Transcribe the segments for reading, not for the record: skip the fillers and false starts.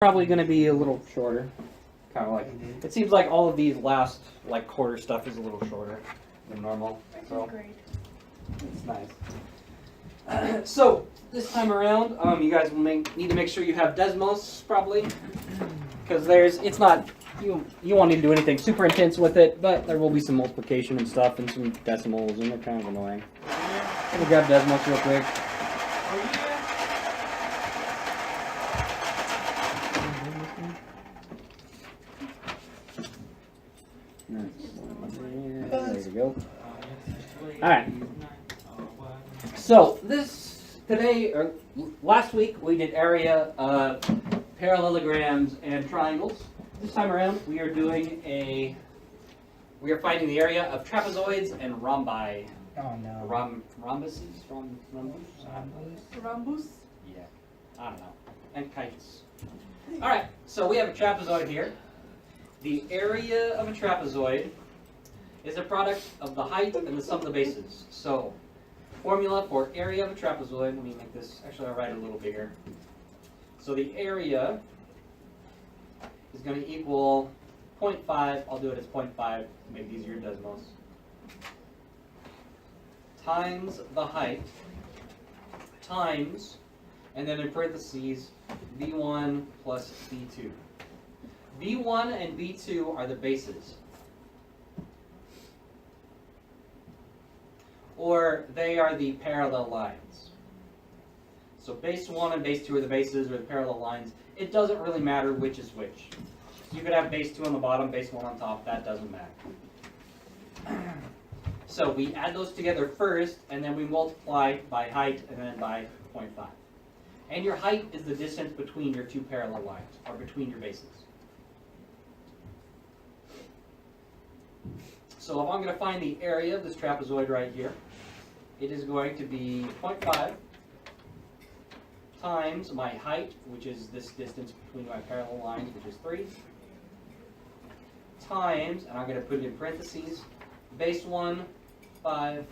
Probably going to be a little shorter. Kind of like, it seems like all of these last like quarter stuff is a little shorter than normal. So it's nice. So this time around, you guys will need to make sure you have Desmos probably, because it's not you won't need to do anything super intense with it, but there will be some multiplication and stuff and some decimals, and they're kind of annoying. Let me grab Desmos real quick. There we go. Alright. So last week we did area of parallelograms and triangles. This time around we are finding the area of trapezoids and rhombi. Oh no. Rhombuses? Rhombus? Yeah. I don't know. And kites. Alright, so we have a trapezoid here. The area of a trapezoid is a product of the height and the sum of the bases. So, formula for area of a trapezoid, let me make this, actually I'll write it a little bigger. So the area is going to equal 0.5, I'll do it as 0.5 to make it easier, Desmos, times the height, times, and then in parentheses, V1 plus V2. V1 and V2 are the bases. Or they are the parallel lines. So base 1 and base 2 are the bases or the parallel lines. It doesn't really matter which is which. You could have base 2 on the bottom, base 1 on top, that doesn't matter. So we add those together first, and then we multiply by height and then by 0.5. And your height is the distance between your two parallel lines, or between your bases. So if I'm going to find the area of this trapezoid right here, it is going to be 0.5 times my height, which is this distance between my parallel lines, which is 3, times, and I'm going to put it in parentheses, base 1, 5,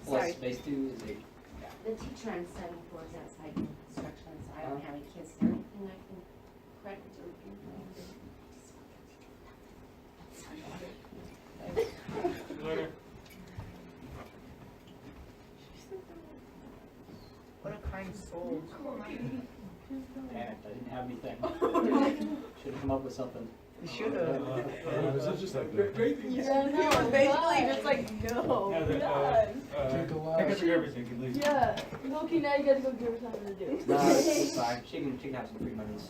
plus base 2 is 8. Yeah. The teacher I'm studying for is outside instructions. I don't have any kids. Is there anything I can correct or Later. What a kind soul. Panicked. I didn't have anything. Should have come up with something. You should have. Was it just like Yeah, no, basically just like, no. I can do everything, at least. Yeah. Okay, now you gotta go give her something to do. No, it's fine. She can have some free monies.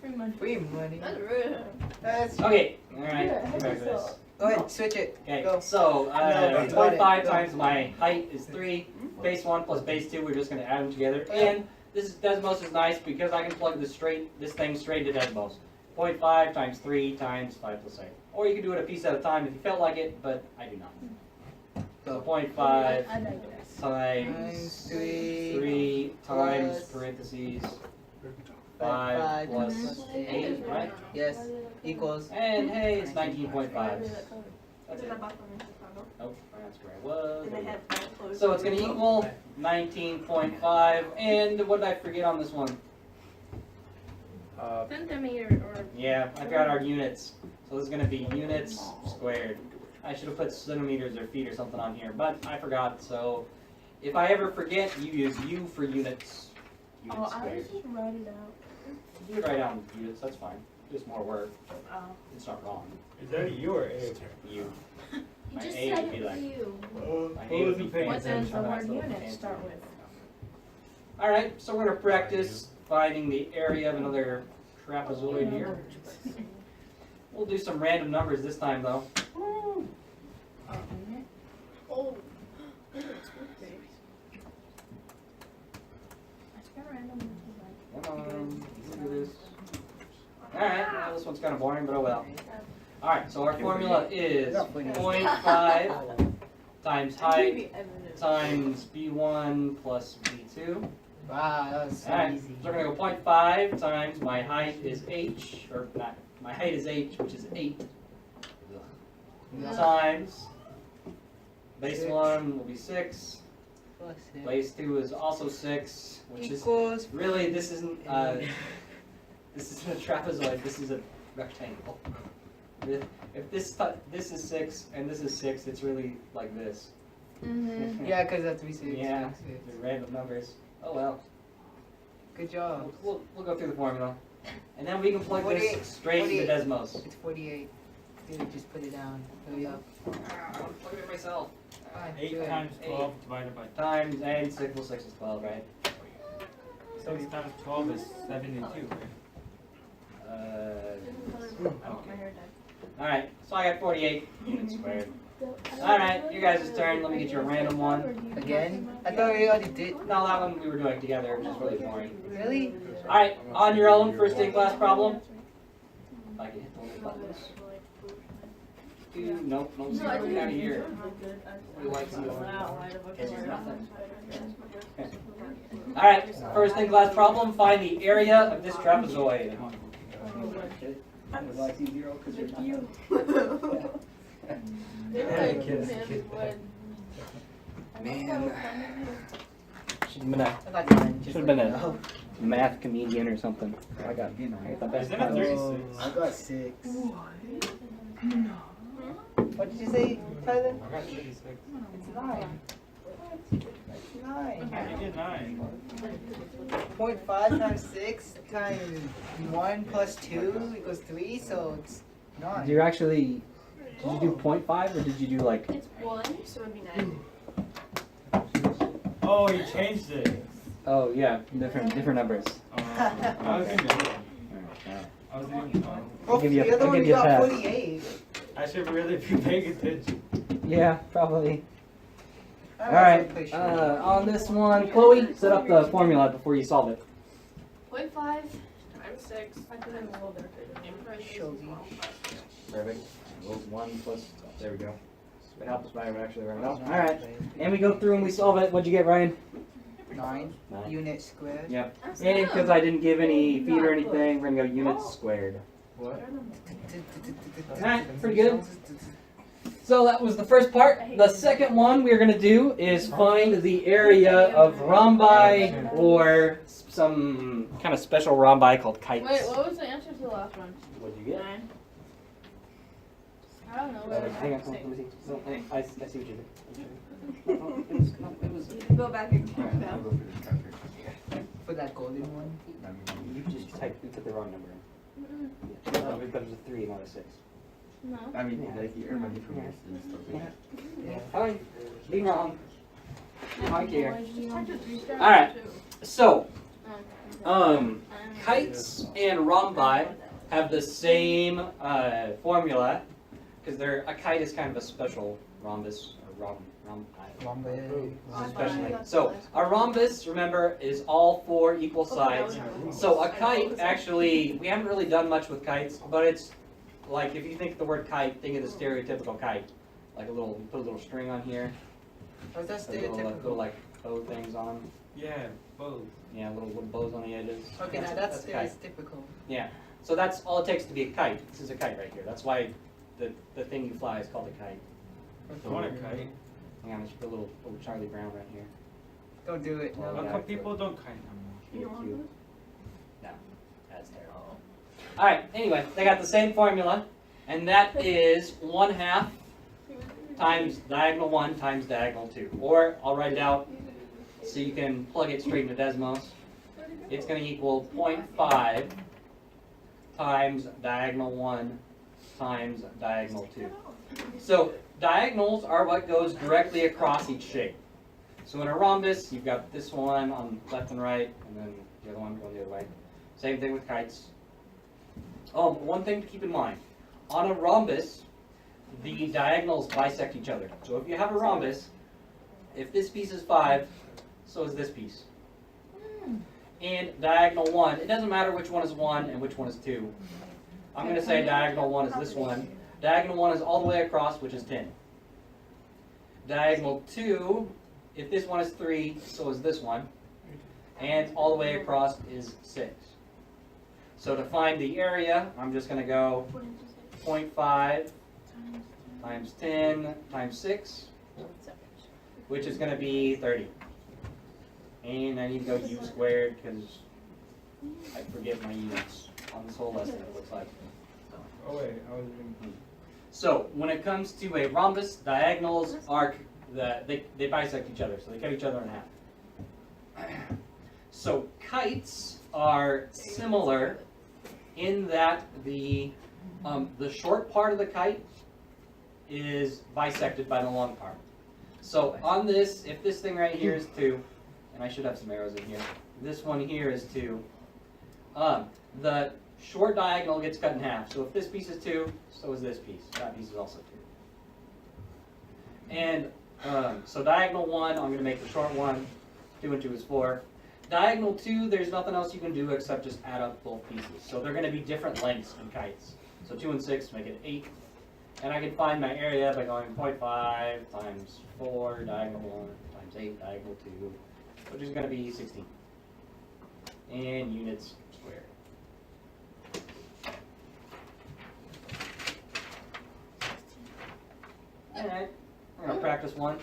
Free money. Free money. That's rude. That's Okay, alright. Yeah, Get back to this. yourself. Go ahead, switch it. Okay, Go. so No, 0.5 go. times my height is 3, base 1 plus base 2, we're just going to add them together. And Desmos is nice because I can plug this thing straight to Desmos. 0.5 times 3 times 5 plus 8. Or you can do it a piece at a time if you felt like it, but I do not. So 0.5 I digress. times 3 3 times plus parentheses 5 5 plus plus 8, right? Yes, equals. And hey, it's 19.5. That's it. Oh, Nope, that's where I was. and There they we had go. all closed. So it's going to equal 19.5. And what did I forget on this one? Centimeter or. Yeah, I forgot our units. So this is going to be units squared. I should have put centimeters or feet or something on here, but I forgot. So if I ever forget, you use U for units. Units Oh, I squared. should write it out. You could write down units, that's fine. Just more work. Oh. It's not wrong. Is that a U or A? U. You My just A said would be it like- for you. My A would be What What fancy. does the That's word a little unit fancy. start with? Alright, so we're going to practice finding the area of another trapezoid here. We'll do some random numbers this time though. Oh. Come on, let's do this. Alright, well, this one's kind of boring, but oh well. Alright, so our formula is 0.5 times height times B1 plus B2. Wow, that was so Alright, easy. so we're going to go 0.5 times my height is H, or not, my height is H, which is 8, times base 1 will be 6, Plus it base 2 is also 6, which is equals. really, this isn't This is a trapezoid. This is a rectangle. If this is 6 and this is 6, it's really like this. Mm-hmm. Yeah, because that's 3 6. Yeah, they're random numbers. Oh well. Good job. We'll go through the formula, and then we can plug 48, this straight into 48. Desmos. It's 48. Dude, just put it down. Hurry up. I'm plugging it myself. Fine, 8 do it. times 12 divided by Times and 6 plus 6 is 12, right? 6 times 12 is 72, right? Okay. Alright, so I got 48 units squared. Alright, you guys' turn. Let me get you a random one. Again? I thought we already did. No, that one we were doing together, which is really boring. Really? Alright, on your own, first day class problem. If I can hit the little buttons. Nope, zero, get out of here. Nobody likes zero. Because there's nothing. Alright, first thing class problem, find the area of this trapezoid. Nobody likes zero because there's nothing. Man. Should have been a I got 9. Should've been a math comedian or something. I got the best Isn't it times. 36? I got 6. What did you say, Tyler? I got 36. It's 9. It's 9. You did 9. 0.5 times 6 times 1 plus 2 equals 3, so it's 9. Did you actually, did you do 0.5 or did you do like, It's 1, so it'd be 9. Oh, he changed it. oh yeah, different numbers. I was thinking. Oh, give you a- the other I'll one give you a got pass. 48. I should really be paying attention. Yeah, probably. I Alright, wasn't pretty sure. on this one, Chloe, set up the formula before you solve it. 0.5 times 6. I think I'm a little bit Shogi. Perfect. 1 plus, there we go. It helps by actually write it out. Alright, and we go through and we solve it. What'd you get, Ryan? 9 9. units squared. Yep. And because I didn't give any feet or anything, we're gonna go units squared. What? Alright, pretty good. So that was the first part. The second one we're gonna do is find the area of rhombi or some kind of special rhombi called kites. Wait, what was the answer to the last one? What'd you get? 9. I don't know. What Hang on, did let me see. No, I see what you did. It was. Go back and count down. For that golden one. You just typed. You put the wrong number in. Yeah. Because it was a 3, not a 6. No. I mean, like everybody from here and stuff. Yeah. Fine. Be wrong. I don't care. All Alright. So, kites and rhombi have the same formula because a kite is kind of a special rhombus or especially. So a rhombus, remember, is all 4 equal sides. So a kite, actually, we haven't really done much with kites, but it's like if you think of the word kite, think of the stereotypical kite, like put a little string on here, Was that put little stereotypical? like bow things on them. Yeah, both. Yeah, little bows on the edges. Okay, now that's a kite. stereotypical. Yeah, so that's all it takes to be a kite. This is a kite right here. That's why the thing you fly is called a kite. I want a kite. Hang on, let's put a little Charlie Brown right here. Don't do it. Well, No. yeah. How come people don't kite no more? Cute. No, that's terrible. Alright, anyway, they got the same formula, and that is 1/2 times diagonal 1 times diagonal 2. Or, I'll write it out so you can plug it straight into Desmos. It's going to equal 0.5 times diagonal 1 times diagonal 2. So, diagonals are what goes directly across each shape. So in a rhombus, you've got this one on left and right, and then the other one going the other way. Same thing with kites. Oh, but one thing to keep in mind. On a rhombus, the diagonals bisect each other. So if you have a rhombus, if this piece is 5, so is this piece. And diagonal 1, it doesn't matter which one is 1 and which one is 2. I'm going to say diagonal 1 is this one. Diagonal 1 is all the way across, which is 10. Diagonal 2, if this one is 3, so is this one. And all the way across is 6. So to find the area, I'm just going to go 0.5 times 10 times 6, which is going to be 30. And I need to go u squared because I forget my units. on this whole lesson, it looks like. Oh wait, I was reading. So when it comes to a rhombus, diagonals are they bisect each other, so they cut each other in half. So kites are similar in that the short part of the kite is bisected by the long part. So on this, if this thing right here is 2, and I should have some arrows in here, this one here is 2, the short diagonal gets cut in half. So if this piece is 2, so is this piece. That piece is also 2. And so diagonal 1, I'm going to make the short one. 2 and 2 is 4. Diagonal 2, there's nothing else you can do except just add up both pieces. So they're going to be different lengths in kites. So 2 and 6 make it 8. And I can find my area by going 0.5 times 4, diagonal 1, times 8, diagonal 2, which is going to be 16. And units squared. Alright, we're going to practice one.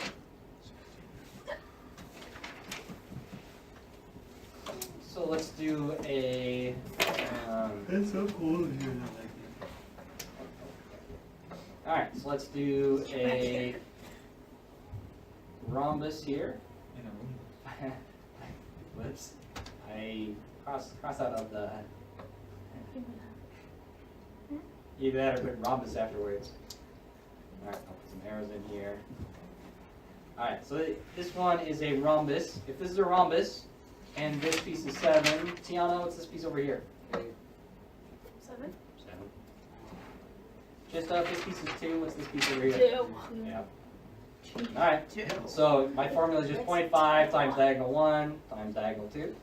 So let's do a... It's so cool to hear that like Alright, so let's do a rhombus here. that. Whoops. I cross out of the... Either that or put rhombus afterwards. Alright, I'll put some arrows in here. Alright, so this one is a rhombus. If this is a rhombus, and this piece is 7, Tiana, what's this piece over here? 7. 7. Just if this piece is 2, what's this piece over here? 2. Yeah. Alright, so my formula is just 0.5 times diagonal 1 times diagonal 2.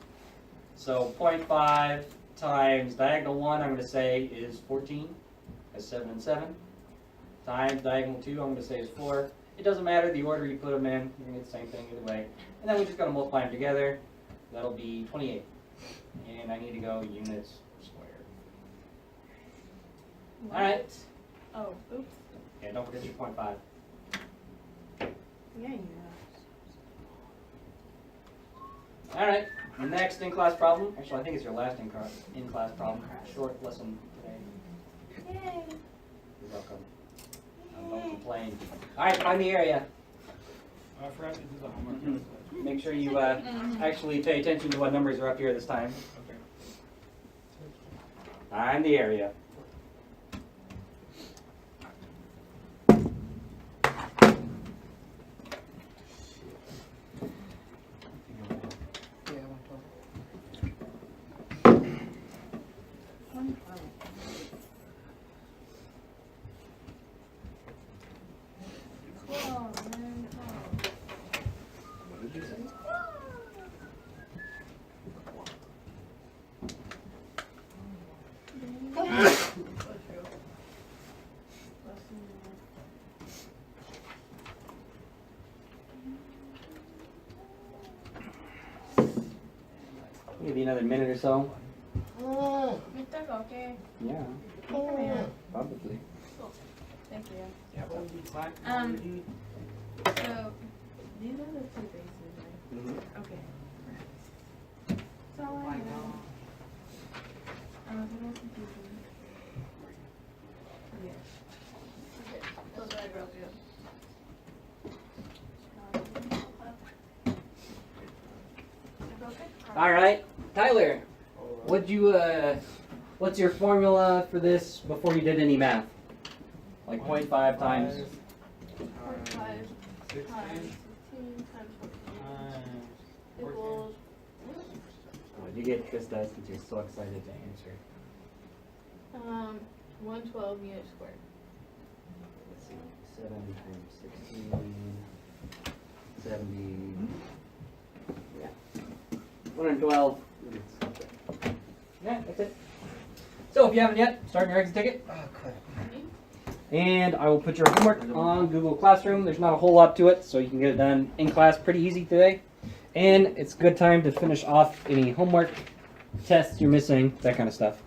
So 0.5 times diagonal 1, I'm going to say is 14, that's 7 and 7. Times diagonal 2, I'm going to say is 4. It doesn't matter the order you put them in, you're going to get the same thing either way. And then we just got to multiply them together. That'll be 28. And I need to go units squared. Alright. Oh, oops. Yeah, don't forget your 0.5. Yeah, Alright, the next in-class problem. Actually, I think it's your last in-class problem. Short lesson today. Yay. You're welcome. Don't complain. Alright, find the area. I forgot to do the homework. Make sure you actually pay attention to what numbers are up here this time. Okay. Find the area. Yeah, 112. What did you say? Maybe another minute or so. Okay. Yeah, probably. Thank you. Yeah, but we clap. So, these are the 2 bases, right? Mm-hmm. Okay. So I know. I was a little confused. Yes. Okay. Those are I broke it. All right, Tyler. What's your formula for this before you did any math? Like 0.5 times. 0.5 times 16 times 14 equals. What did you get, Krista? Since you're so excited to answer. 112 units squared. Let's see. 7 times 16. 70. Yeah. 112. Yeah, that's it. So if you haven't yet, start your exit ticket. Oh, crap. And I will put your homework on Google Classroom. There's not a whole lot to it, so you can get it done in class pretty easy today. And it's a good time to finish off any homework, tests you're missing, that kind of stuff.